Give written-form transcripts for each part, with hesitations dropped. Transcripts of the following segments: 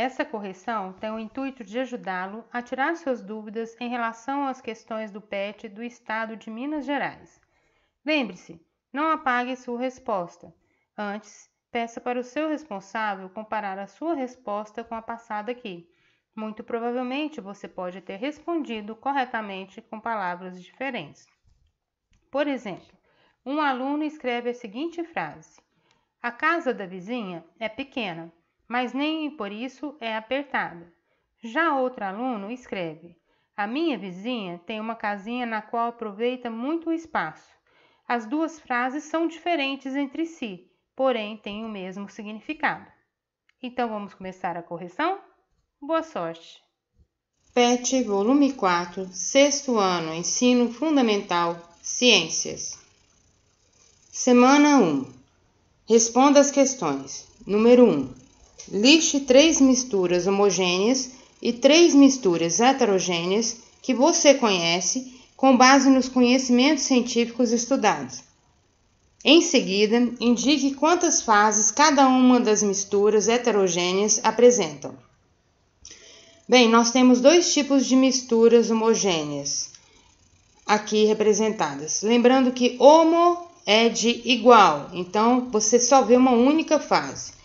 Essa correção tem o intuito de ajudá-lo a tirar suas dúvidas em relação às questões do PET do Estado de Minas Gerais. Lembre-se, não apague sua resposta. Antes, peça para o seu responsável comparar a sua resposta com a passada aqui. Muito provavelmente você pode ter respondido corretamente com palavras diferentes. Por exemplo, um aluno escreve a seguinte frase: a casa da vizinha é pequena, mas nem por isso é apertada. Já outro aluno escreve: a minha vizinha tem uma casinha na qual aproveita muito o espaço. As duas frases são diferentes entre si, porém têm o mesmo significado. Então vamos começar a correção? Boa sorte! PET, volume 4, sexto ano, Ensino Fundamental, Ciências. Semana 1. Responda as questões. Número 1. Liste 3 misturas homogêneas e 3 misturas heterogêneas que você conhece com base nos conhecimentos científicos estudados. Em seguida, indique quantas fases cada uma das misturas heterogêneas apresentam. Bem, nós temos 2 tipos de misturas homogêneas aqui representadas. Lembrando que homo é de igual, então você só vê uma única fase.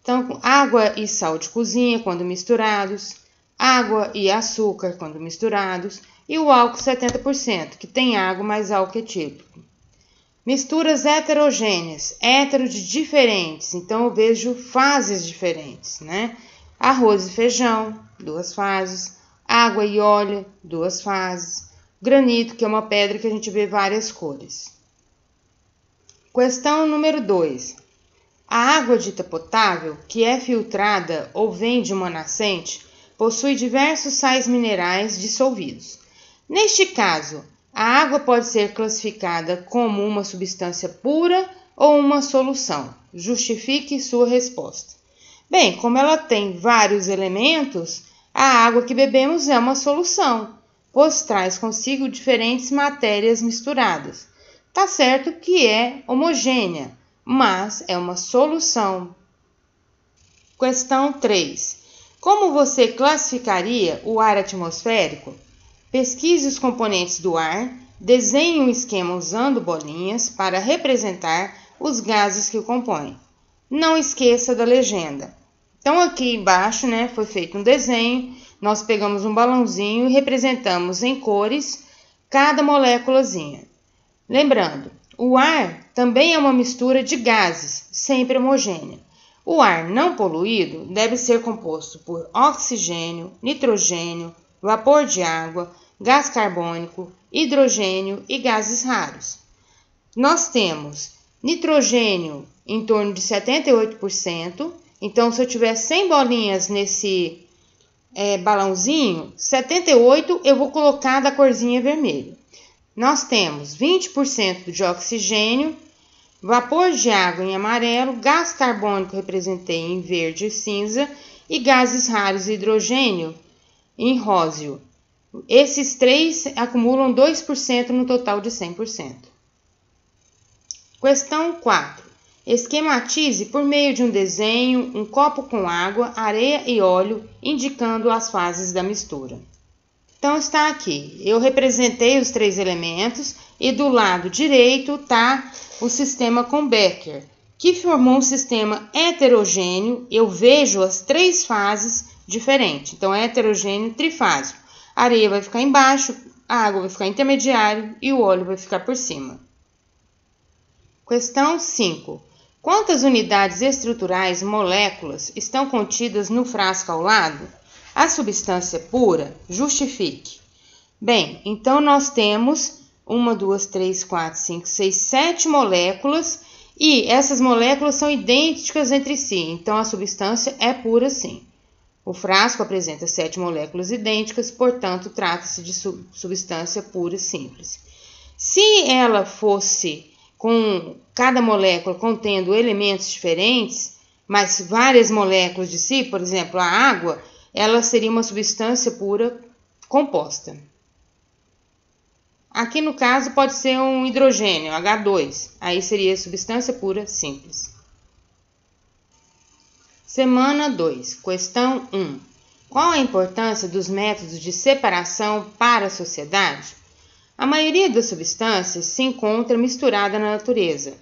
Então, água e sal de cozinha quando misturados, água e açúcar quando misturados, e o álcool 70%, que tem água mais álcool etílico. Misturas heterogêneas, hétero de diferentes, então eu vejo fases diferentes, né? Arroz e feijão, 2 fases, água e óleo, 2 fases, granito, que é uma pedra que a gente vê várias cores. Questão número 2. A água dita potável, que é filtrada ou vem de uma nascente, possui diversos sais minerais dissolvidos. Neste caso, a água pode ser classificada como uma substância pura ou uma solução. Justifique sua resposta. Bem, como ela tem vários elementos, a água que bebemos é uma solução, pois traz consigo diferentes matérias misturadas. Tá certo que é homogênea, mas é uma solução. Questão 3. Como você classificaria o ar atmosférico? Pesquise os componentes do ar, desenhe um esquema usando bolinhas para representar os gases que o compõem. Não esqueça da legenda. Então aqui embaixo, foi feito um desenho, nós pegamos um balãozinho e representamos em cores cada moléculazinha. Lembrando, o ar também é uma mistura de gases, sempre homogênea. O ar não poluído deve ser composto por oxigênio, nitrogênio, vapor de água, gás carbônico, hidrogênio e gases raros. Nós temos nitrogênio em torno de 78%, então se eu tiver 100 bolinhas nesse balãozinho, 78 eu vou colocar da corzinha vermelha. Nós temos 20% de oxigênio, vapor de água em amarelo, gás carbônico representei em verde e cinza e gases raros e hidrogênio em róseo. Esses 3 acumulam 2% no total de 100%. Questão 4. Esquematize por meio de um desenho um copo com água, areia e óleo, indicando as fases da mistura. Então está aqui, eu representei os 3 elementos e do lado direito está o sistema com Becker, que formou um sistema heterogêneo. Eu vejo as 3 fases diferentes, então é heterogêneo trifásico. A areia vai ficar embaixo, a água vai ficar intermediário e o óleo vai ficar por cima. Questão 5. Quantas unidades estruturais, moléculas, estão contidas no frasco ao lado? A substância pura, justifique. Bem, então nós temos 1, 2, 3, 4, 5, 6, 7 moléculas e essas moléculas são idênticas entre si, então a substância é pura sim. O frasco apresenta 7 moléculas idênticas, portanto trata-se de substância pura simples. Se ela fosse com cada molécula contendo elementos diferentes, mas várias moléculas de si, por exemplo, a água, ela seria uma substância pura composta. Aqui no caso pode ser um hidrogênio, H2, aí seria substância pura simples. Semana 2, questão 1. Qual a importância dos métodos de separação para a sociedade? A maioria das substâncias se encontra misturada na natureza.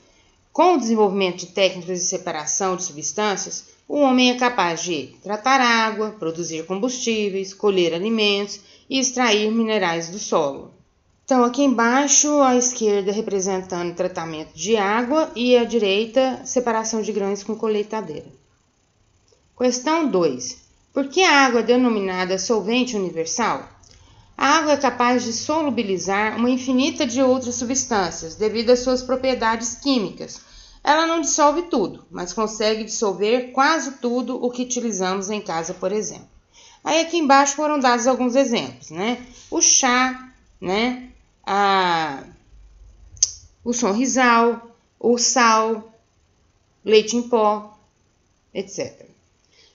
Com o desenvolvimento de técnicas de separação de substâncias, o homem é capaz de tratar água, produzir combustíveis, colher alimentos e extrair minerais do solo. Então, aqui embaixo, a esquerda representando o tratamento de água e a direita, separação de grãos com colheitadeira. Questão 2. Por que a água é denominada solvente universal? A água é capaz de solubilizar uma infinita de outras substâncias devido às suas propriedades químicas. Ela não dissolve tudo, mas consegue dissolver quase tudo o que utilizamos em casa, por exemplo. Aí aqui embaixo foram dados alguns exemplos, né? O chá, né? O sonrisal, o sal, leite em pó, etc.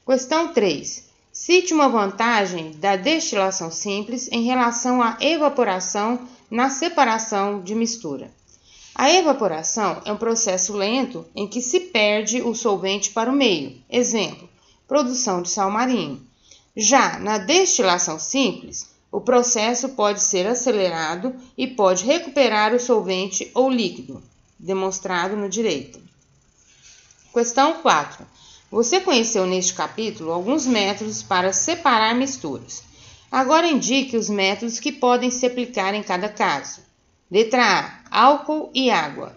Questão 3. Cite uma vantagem da destilação simples em relação à evaporação na separação de mistura. A evaporação é um processo lento em que se perde o solvente para o meio. Exemplo, produção de sal marinho. Já na destilação simples, o processo pode ser acelerado e pode recuperar o solvente ou líquido, demonstrado na direita. Questão 4. Você conheceu neste capítulo alguns métodos para separar misturas. Agora indique os métodos que podem se aplicar em cada caso. Letra A. Álcool e água.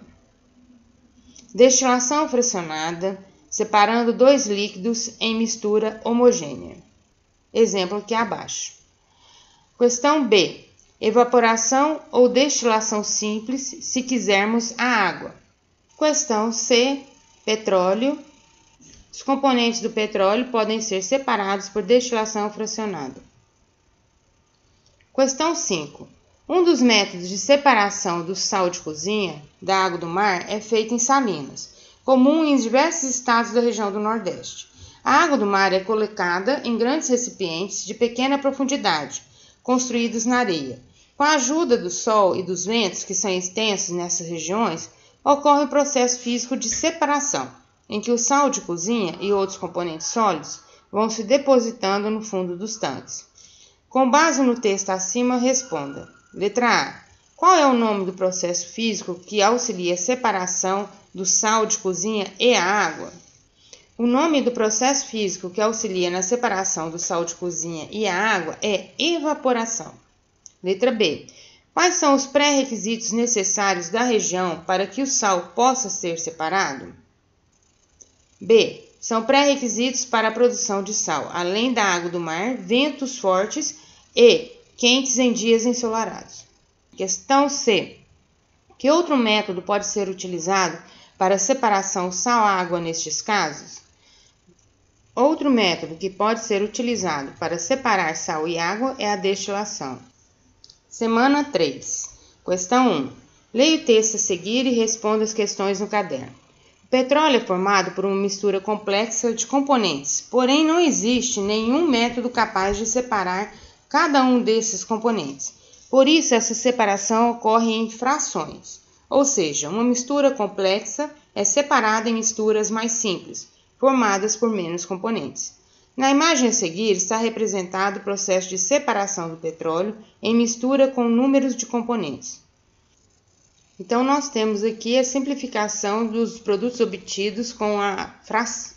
Destilação fracionada, separando dois líquidos em mistura homogênea. Exemplo aqui abaixo. Questão B. Evaporação ou destilação simples, se quisermos a água. Questão C. Petróleo. Os componentes do petróleo podem ser separados por destilação fracionada. Questão 5. Um dos métodos de separação do sal de cozinha da água do mar é feito em salinas, comum em diversos estados da região do Nordeste. A água do mar é colocada em grandes recipientes de pequena profundidade, construídos na areia. Com a ajuda do sol e dos ventos, que são extensos nessas regiões, ocorre o processo físico de separação, em que o sal de cozinha e outros componentes sólidos vão se depositando no fundo dos tanques. Com base no texto acima, responda. Letra A. Qual é o nome do processo físico que auxilia a separação do sal de cozinha e a água? O nome do processo físico que auxilia na separação do sal de cozinha e a água é evaporação. Letra B. Quais são os pré-requisitos necessários da região para que o sal possa ser separado? B. São pré-requisitos para a produção de sal, além da água do mar, ventos fortes e quentes em dias ensolarados. Questão C. Que outro método pode ser utilizado para a separação sal-água nestes casos? Outro método que pode ser utilizado para separar sal e água é a destilação. Semana 3. Questão 1. Leia o texto a seguir e responda as questões no caderno. O petróleo é formado por uma mistura complexa de componentes, porém não existe nenhum método capaz de separar cada um desses componentes. Por isso, essa separação ocorre em frações, ou seja, uma mistura complexa é separada em misturas mais simples, formadas por menos componentes. Na imagem a seguir está representado o processo de separação do petróleo em mistura com números de componentes. Então, nós temos aqui a simplificação dos produtos obtidos com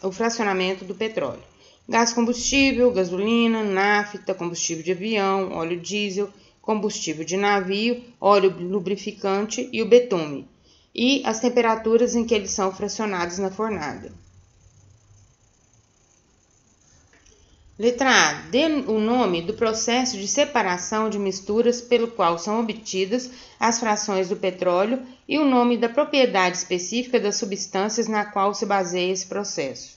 o fracionamento do petróleo. Gás combustível, gasolina, nafta, combustível de avião, óleo diesel, combustível de navio, óleo lubrificante e o betume, e as temperaturas em que eles são fracionados na fornalha. Letra A. Dê o nome do processo de separação de misturas pelo qual são obtidas as frações do petróleo e o nome da propriedade específica das substâncias na qual se baseia esse processo.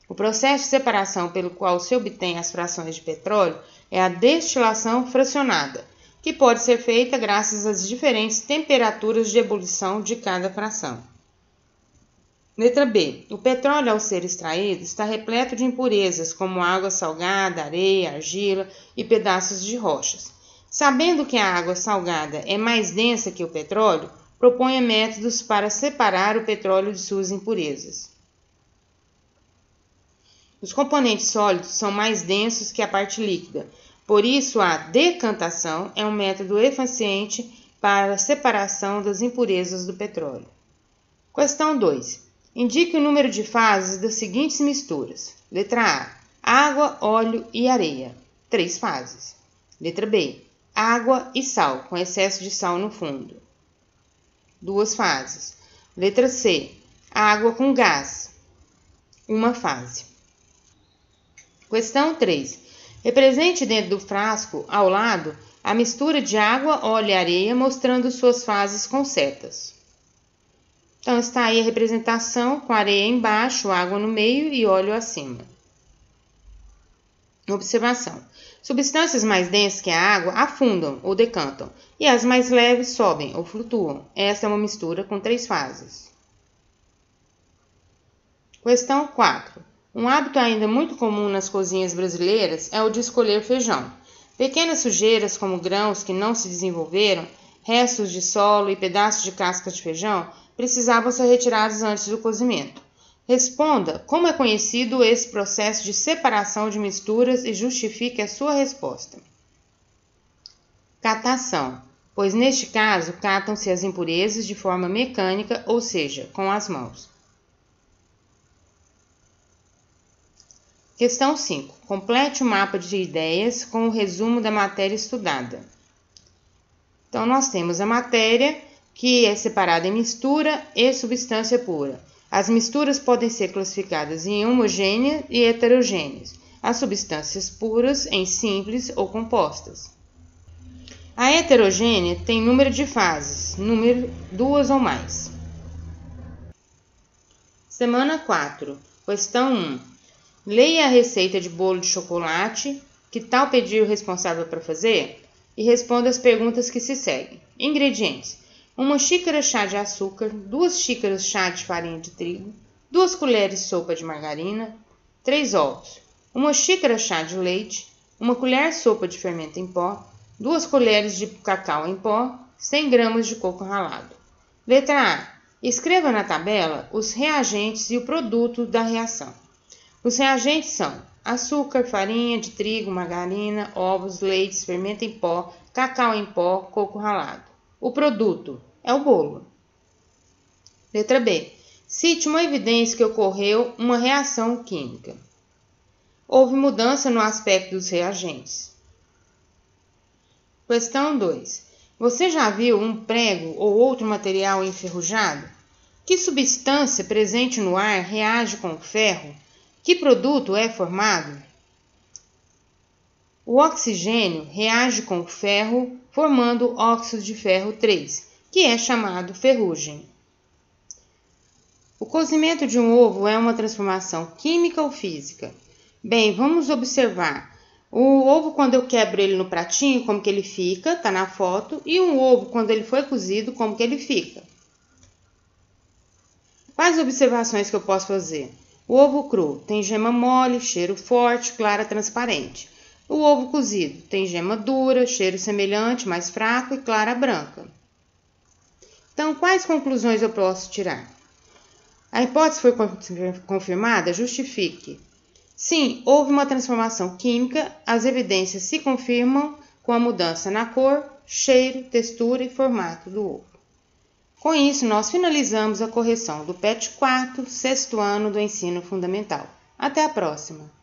O processo de separação pelo qual se obtém as frações de petróleo é a destilação fracionada, que pode ser feita graças às diferentes temperaturas de ebulição de cada fração. Letra B. O petróleo, ao ser extraído, está repleto de impurezas, como água salgada, areia, argila e pedaços de rochas. Sabendo que a água salgada é mais densa que o petróleo, proponha métodos para separar o petróleo de suas impurezas. Os componentes sólidos são mais densos que a parte líquida, por isso a decantação é um método eficiente para a separação das impurezas do petróleo. Questão 2. Indique o número de fases das seguintes misturas. Letra A. Água, óleo e areia. 3 fases. Letra B. Água e sal, com excesso de sal no fundo. 2 fases. Letra C. Água com gás. 1 fase. Questão 3. Represente dentro do frasco, ao lado, a mistura de água, óleo e areia, mostrando suas fases com setas. Então, está aí a representação com areia embaixo, água no meio e óleo acima. Observação. Substâncias mais densas que a água afundam ou decantam, e as mais leves sobem ou flutuam. Esta é uma mistura com 3 fases. Questão 4. Um hábito ainda muito comum nas cozinhas brasileiras é o de escolher feijão. Pequenas sujeiras como grãos que não se desenvolveram, restos de solo e pedaços de casca de feijão precisavam ser retirados antes do cozimento. Responda como é conhecido esse processo de separação de misturas e justifique a sua resposta. Catação, pois neste caso catam-se as impurezas de forma mecânica, ou seja, com as mãos. Questão 5. Complete o mapa de ideias com o resumo da matéria estudada. Então, nós temos a matéria, que é separada em mistura e substância pura. As misturas podem ser classificadas em homogêneas e heterogêneas. As substâncias puras em simples ou compostas. A heterogênea tem número de fases, número 2 ou mais. Semana 4. Questão 1. Leia a receita de bolo de chocolate, que tal pedir o responsável para fazer? E responda as perguntas que se seguem. Ingredientes: 1 xícara chá de açúcar, 2 xícaras chá de farinha de trigo, 2 colheres de sopa de margarina, 3 ovos, 1 xícara chá de leite, 1 colher sopa de fermento em pó, 2 colheres de cacau em pó, 100 gramas de coco ralado. Letra A. Escreva na tabela os reagentes e o produto da reação. Os reagentes são açúcar, farinha de trigo, margarina, ovos, leite, fermento em pó, cacau em pó, coco ralado. O produto é o bolo. Letra B. Cite uma evidência que ocorreu uma reação química. Houve mudança no aspecto dos reagentes. Questão 2. Você já viu um prego ou outro material enferrujado? Que substância presente no ar reage com o ferro? Que produto é formado? O oxigênio reage com o ferro, formando óxido de ferro 3, que é chamado ferrugem. O cozimento de um ovo é uma transformação química ou física? Bem, vamos observar. O ovo, quando eu quebro ele no pratinho, como que ele fica, tá na foto, e um ovo, quando ele foi cozido, como que ele fica. Quais observações que eu posso fazer? O ovo cru tem gema mole, cheiro forte, clara transparente. O ovo cozido tem gema dura, cheiro semelhante, mais fraco e clara branca. Então, quais conclusões eu posso tirar? A hipótese foi confirmada? Justifique. Sim, houve uma transformação química, as evidências se confirmam com a mudança na cor, cheiro, textura e formato do ovo. Com isso, nós finalizamos a correção do PET 4, sexto ano do ensino fundamental. Até a próxima!